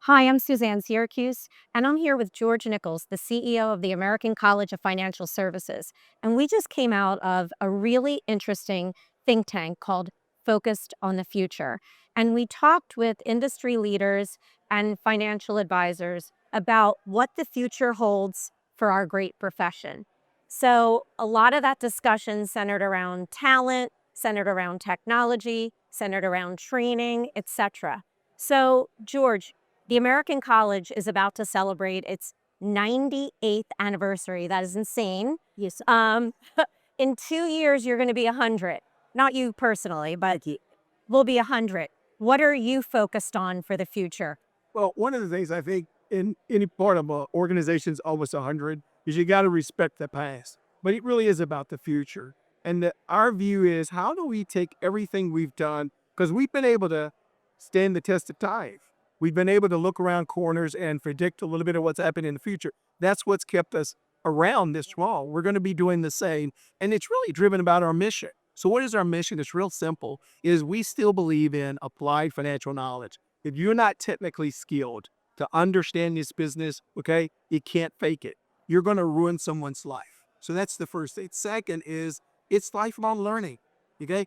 Hi, I'm Suzanne Syracuse, and I'm here with George Nichols, the CEO of the American College of Financial Services. And we just came out of a really interesting think tank called Focused on the Future. And we talked with industry leaders and financial advisors about what the future holds for our great profession. So, a lot of that discussion centered around talent, centered around technology, centered around training, etc. So, George, the American College is about to celebrate its 98th anniversary. That is insane. Yes. In 2 years, you're going to be 100. Not you personally, but Thank you. we'll be 100. What are you focused on for the future? Well, one of the things I think in any part of an organization's almost 100 is you got to respect the past, but it really is about the future. And our view is how do we take everything we've done, because we've been able to stand the test of time. We've been able to look around corners and predict a little bit of what's happening in the future. That's what's kept us around this long. We're going to be doing the same. And it's really driven about our mission. So what is our mission? It's real simple, is we still believe in applied financial knowledge. If you're not technically skilled to understand this business, okay, you can't fake it. You're going to ruin someone's life. So that's the first thing. Second is it's lifelong learning. Okay,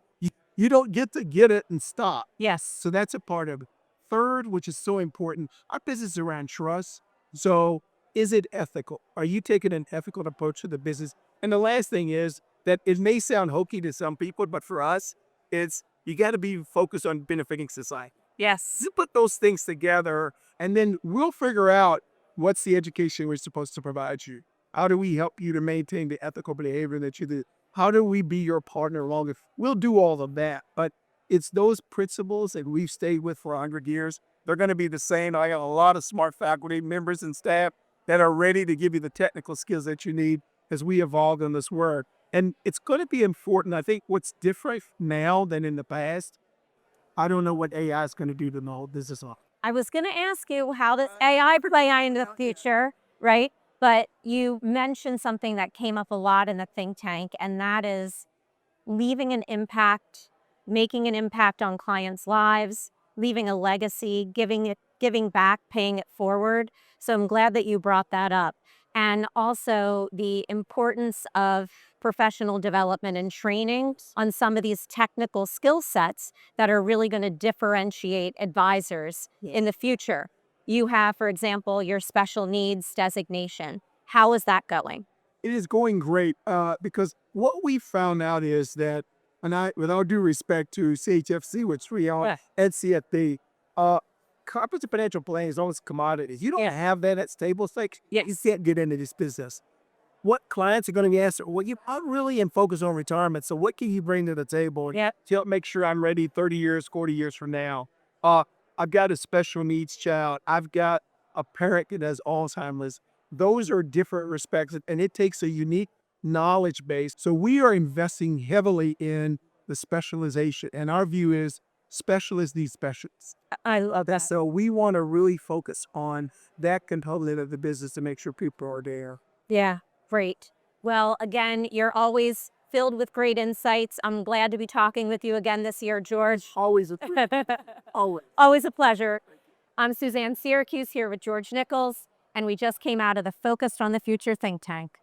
you don't get it and stop. Yes. So that's a part of it. Third, which is so important, our business is around trust. So is it ethical? Are you taking an ethical approach to the business? And the last thing is that it may sound hokey to some people, but for us, it's you got to be focused on benefiting society. Yes. You put those things together, and then we'll figure out what's the education we're supposed to provide you. How do we help you to maintain the ethical behavior that you do? How do we be your partner longer? We'll do all of that, but it's those principles that we've stayed with for 100 years. They're going to be the same. I got a lot of smart faculty members and staff that are ready to give you the technical skills that you need as we evolve in this work. And it's going to be important. I think what's different now than in the past, I don't know what AI is going to do to the whole business. I was going to ask you, how does AI play in the future, right? But you mentioned something that came up a lot in the think tank, and that is leaving an impact, making an impact on clients' lives, leaving a legacy, giving back, paying it forward. So I'm glad that you brought that up. And also the importance of professional development and training on some of these technical skill sets that are really going to differentiate advisors in the future. You have, for example, your special needs designation. How is that going? It is going great because what we found out is that, and I, with all due respect to CHFC, which we are, and CFP, comprehensive financial planning is almost commodities. You don't have that at stable stakes. You can't get into this business. What clients are going to be asked, well, I'm really in focus on retirement. So what can you bring to the table to help make sure I'm ready 30 years, 40 years from now? I've got a special needs child. I've got a parent that has Alzheimer's. Those are different respects, and it takes a unique knowledge base. So we are investing heavily in the specialization, and our view is specialists need specialists. I love that. So we want to really focus on that component of the business to make sure people are there. Yeah, great. Well, again, you're always filled with great insights. I'm glad to be talking with you again this year, George. Always a always. Always a pleasure. I'm Suzanne Syracuse here with George Nichols, and we just came out of the Focused on the Future think tank.